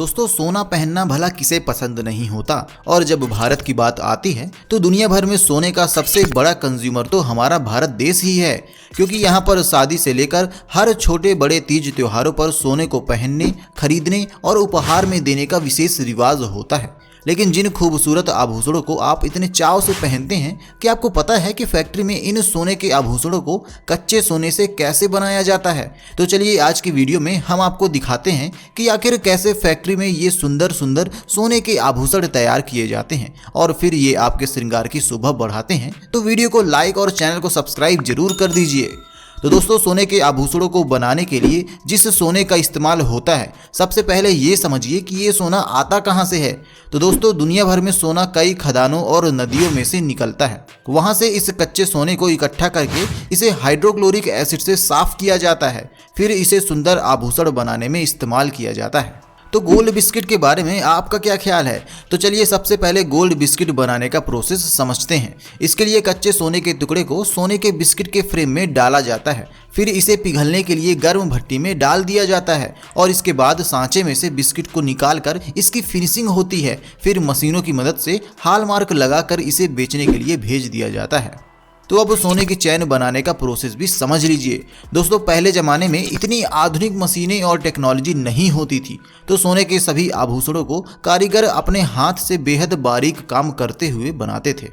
दोस्तों सोना पहनना भला किसे पसंद नहीं होता, और जब भारत की बात आती है तो दुनिया भर में सोने का सबसे बड़ा कंज्यूमर तो हमारा भारत देश ही है। क्योंकि यहाँ पर शादी से लेकर हर छोटे बड़े तीज त्योहारों पर सोने को पहनने, खरीदने और उपहार में देने का विशेष रिवाज होता है। लेकिन जिन खूबसूरत आभूषणों को आप इतने चाव से पहनते हैं, क्या आपको पता है कि फैक्ट्री में इन सोने के आभूषणों को कच्चे सोने से कैसे बनाया जाता है? तो चलिए आज की वीडियो में हम आपको दिखाते हैं कि आखिर कैसे फैक्ट्री में ये सुंदर सुंदर सोने के आभूषण तैयार किए जाते हैं और फिर ये आपके श्रृंगार की शोभा बढ़ाते हैं। तो वीडियो को लाइक और चैनल को सब्सक्राइब जरूर कर दीजिए। तो दोस्तों सोने के आभूषणों को बनाने के लिए जिस सोने का इस्तेमाल होता है, सबसे पहले ये समझिए कि ये सोना आता कहाँ से है। तो दोस्तों दुनिया भर में सोना कई खदानों और नदियों में से निकलता है। वहाँ से इस कच्चे सोने को इकट्ठा करके इसे हाइड्रोक्लोरिक एसिड से साफ किया जाता है, फिर इसे सुंदर आभूषण बनाने में इस्तेमाल किया जाता है। तो गोल्ड बिस्किट के बारे में आपका क्या ख्याल है? तो चलिए सबसे पहले गोल्ड बिस्किट बनाने का प्रोसेस समझते हैं। इसके लिए कच्चे सोने के टुकड़े को सोने के बिस्किट के फ्रेम में डाला जाता है, फिर इसे पिघलने के लिए गर्म भट्टी में डाल दिया जाता है और इसके बाद सांचे में से बिस्किट को निकालकर इसकी फिनिशिंग होती है। फिर मशीनों की मदद से हॉलमार्क लगाकर इसे बेचने के लिए भेज दिया जाता है। तो अब सोने की चैन बनाने का प्रोसेस भी समझ लीजिए। दोस्तों पहले ज़माने में इतनी आधुनिक मशीनें और टेक्नोलॉजी नहीं होती थी, तो सोने के सभी आभूषणों को कारीगर अपने हाथ से बेहद बारीक काम करते हुए बनाते थे।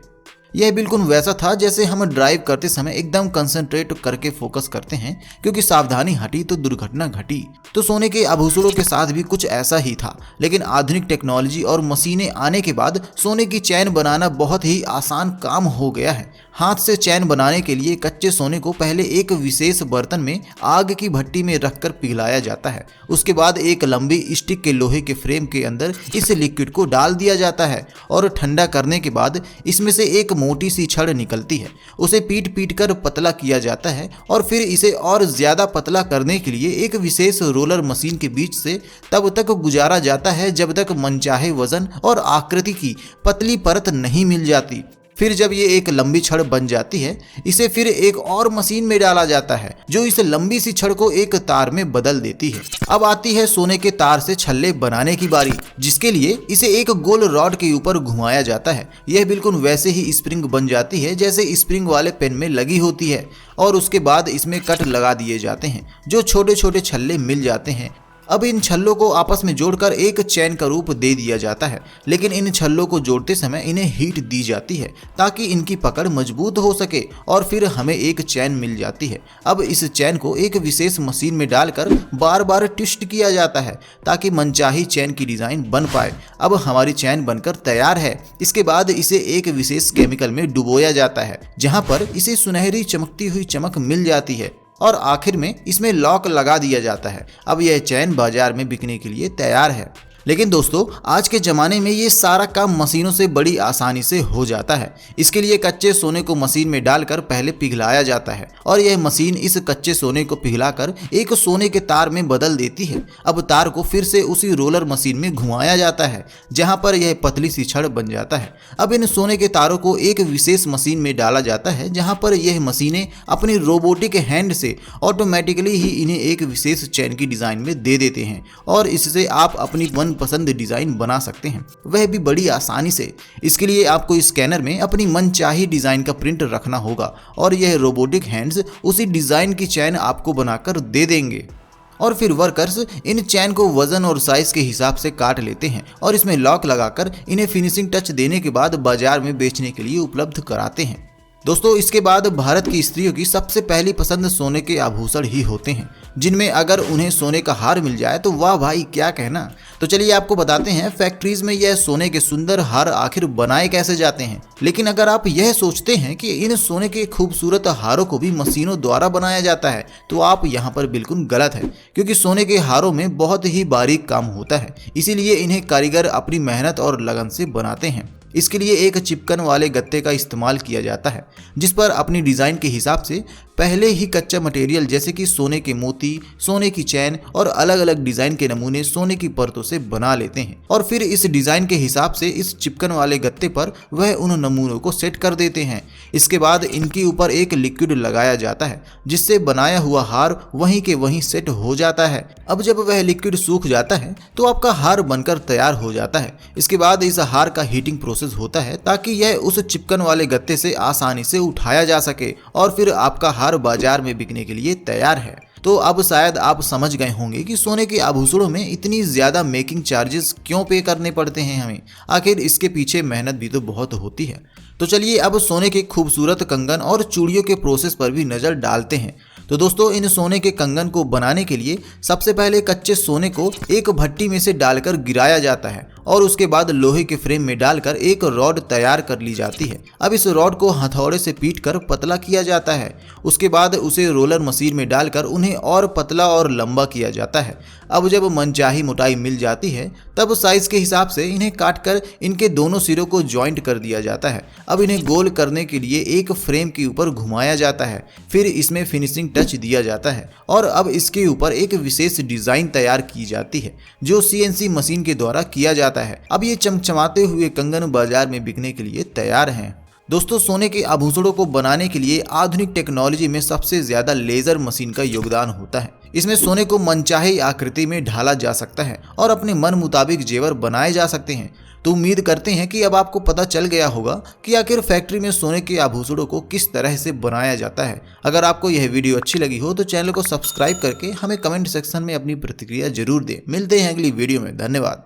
यह बिल्कुल वैसा था जैसे हम ड्राइव करते समय एकदम कंसंट्रेट करके फोकस करते हैं, क्योंकि सावधानी हटी तो दुर्घटना घटी। तो सोने के आभूषणों के साथ भी कुछ ऐसा ही था। लेकिन आधुनिक टेक्नोलॉजी और मशीनें आने के बाद सोने की चैन बनाना बहुत ही आसान काम हो गया है। हाथ से चैन बनाने के लिए कच्चे सोने को पहले एक विशेष बर्तन में आग की भट्टी में रखकर पिघलाया जाता है। उसके बाद एक लंबी स्टिक के लोहे के फ्रेम के अंदर इस लिक्विड को डाल दिया जाता है और ठंडा करने के बाद इसमें से एक मोटी सी छड़ निकलती है। उसे पीट पीट कर पतला किया जाता है और फिर इसे और ज्यादा पतला करने के लिए एक विशेष रोलर मशीन के बीच से तब तक गुजारा जाता है जब तक मनचाहे वजन और आकृति की पतली परत नहीं मिल जाती। फिर जब ये एक लंबी छड़ बन जाती है, इसे फिर एक और मशीन में डाला जाता है जो इस लंबी सी छड़ को एक तार में बदल देती है। अब आती है सोने के तार से छल्ले बनाने की बारी, जिसके लिए इसे एक गोल रॉड के ऊपर घुमाया जाता है। यह बिल्कुल वैसे ही स्प्रिंग बन जाती है जैसे स्प्रिंग वाले पेन में लगी होती है और उसके बाद इसमें कट लगा दिए जाते हैं जो छोटे छोटे छल्ले मिल जाते हैं। अब इन छल्लों को आपस में जोड़कर एक चैन का रूप दे दिया जाता है, लेकिन इन छल्लों को जोड़ते समय इन्हें हीट दी जाती है ताकि इनकी पकड़ मजबूत हो सके और फिर हमें एक चैन मिल जाती है। अब इस चैन को एक विशेष मशीन में डालकर बार बार ट्विस्ट किया जाता है ताकि मनचाही चैन की डिजाइन बन पाए। अब हमारी चैन बनकर तैयार है। इसके बाद इसे एक विशेष केमिकल में डुबोया जाता है, जहाँ पर इसे सुनहरी चमकती हुई चमक मिल जाती है और आखिर में इसमें लॉक लगा दिया जाता है। अब यह चैन बाजार में बिकने के लिए तैयार है। लेकिन दोस्तों आज के ज़माने में ये सारा काम मशीनों से बड़ी आसानी से हो जाता है। इसके लिए कच्चे सोने को मशीन में डालकर पहले पिघलाया जाता है और यह मशीन इस कच्चे सोने को पिघलाकर एक सोने के तार में बदल देती है। अब तार को फिर से उसी रोलर मशीन में घुमाया जाता है, जहाँ पर यह पतली सी छड़ बन जाता है। अब इन सोने के तारों को एक विशेष मशीन में डाला जाता है, जहाँ पर यह मशीनें अपनी रोबोटिक हैंड से ऑटोमेटिकली ही इन्हें एक विशेष चैन की डिज़ाइन में दे देते हैं और इससे आप अपनी पसंद डिजाइन बना सकते हैं, वह भी बड़ी आसानी से। इसके लिए आपको स्कैनर में अपनी मनचाही डिजाइन का प्रिंट रखना होगा और यह रोबोटिक हैंड्स उसी डिजाइन की चैन आपको बनाकर दे देंगे और फिर वर्कर्स इन चैन को वजन और साइज के हिसाब से काट लेते हैं और इसमें लॉक लगाकर इन्हें फिनिशिंग टच देने के बाद बाजार में बेचने के लिए उपलब्ध कराते हैं। दोस्तों इसके बाद भारत की स्त्रियों की सबसे पहली पसंद सोने के आभूषण ही होते हैं, जिनमें अगर उन्हें सोने का हार मिल जाए तो वाह भाई क्या कहना। तो चलिए आपको बताते हैं फैक्ट्रीज में यह सोने के सुंदर हार आखिर बनाए कैसे जाते हैं। लेकिन अगर आप यह सोचते हैं कि इन सोने के खूबसूरत हारों को भी मशीनों द्वारा बनाया जाता है, तो आप यहाँ पर बिल्कुल गलत है, क्योंकि सोने के हारों में बहुत ही बारीक काम होता है। इसीलिए इन्हें कारीगर अपनी मेहनत और लगन से बनाते हैं। इसके लिए एक चिपकन वाले गत्ते का इस्तेमाल किया जाता है, जिस पर अपनी डिज़ाइन के हिसाब से पहले ही कच्चा मटेरियल जैसे कि सोने के मोती, सोने की चैन और अलग अलग डिजाइन के नमूने सोने की परतों से बना लेते हैं और फिर इस डिजाइन के हिसाब से इस चिपकन वाले गत्ते पर वह उन नमूनों को सेट कर देते हैं। इसके बाद इनके ऊपर एक लिक्विड लगाया जाता है जिससे बनाया हुआ हार वहीं के वहीं सेट हो जाता है। अब जब वह लिक्विड सूख जाता है तो आपका हार बनकर तैयार हो जाता है। इसके बाद इस हार का हीटिंग प्रोसेस होता है ताकि यह उस चिपकन वाले गत्ते से आसानी से उठाया जा सके और फिर आपका हार बाजार में बिकने के लिए तैयार है। तो अब शायद आप समझ गए होंगे कि सोने के आभूषणों में इतनी ज्यादा मेकिंग चार्जेस क्यों पे करने पड़ते हैं हमें। आखिर इसके पीछे मेहनत भी तो बहुत होती है। तो चलिए अब सोने के खूबसूरत कंगन और चूड़ियों के प्रोसेस पर भी नजर डालते हैं। तो दोस्तों, इन सोने के कंगन को बनाने के लिए सबसे पहले कच्चे सोने को एक भट्टी में से डालकर गिराया जाता है और उसके बाद लोहे के फ्रेम में डालकर एक रॉड तैयार कर ली जाती है। अब इस रॉड को हथौड़े से पीटकर पतला किया जाता है। उसके बाद उसे रोलर मशीन में डालकर उन्हें और पतला और लंबा किया जाता है। अब जब मनचाही मोटाई मिल जाती है तब साइज के हिसाब से इन्हें काटकर इनके दोनों सिरों को जॉइंट कर दिया जाता है। अब इन्हें गोल करने के लिए एक फ्रेम के ऊपर घुमाया जाता है, फिर इसमें फिनिशिंग टच दिया जाता है और अब इसके ऊपर एक विशेष डिजाइन तैयार की जाती है जो CNC मशीन के द्वारा किया जाता है। अब ये चमचमाते हुए कंगन बाजार में बिकने के लिए तैयार हैं। दोस्तों, सोने के आभूषणों को बनाने के लिए आधुनिक टेक्नोलॉजी में सबसे ज्यादा लेजर मशीन का योगदान होता है। इसमें सोने को मनचाही आकृति में ढाला जा सकता है और अपने मन मुताबिक जेवर बनाए जा सकते हैं। तो उम्मीद करते हैं कि अब आपको पता चल गया होगा कि आखिर फैक्ट्री में सोने के आभूषणों को किस तरह से बनाया जाता है। अगर आपको यह वीडियो अच्छी लगी हो तो चैनल को सब्सक्राइब करके हमें कमेंट सेक्शन में अपनी प्रतिक्रिया जरूर दें। मिलते हैं अगली वीडियो में। धन्यवाद।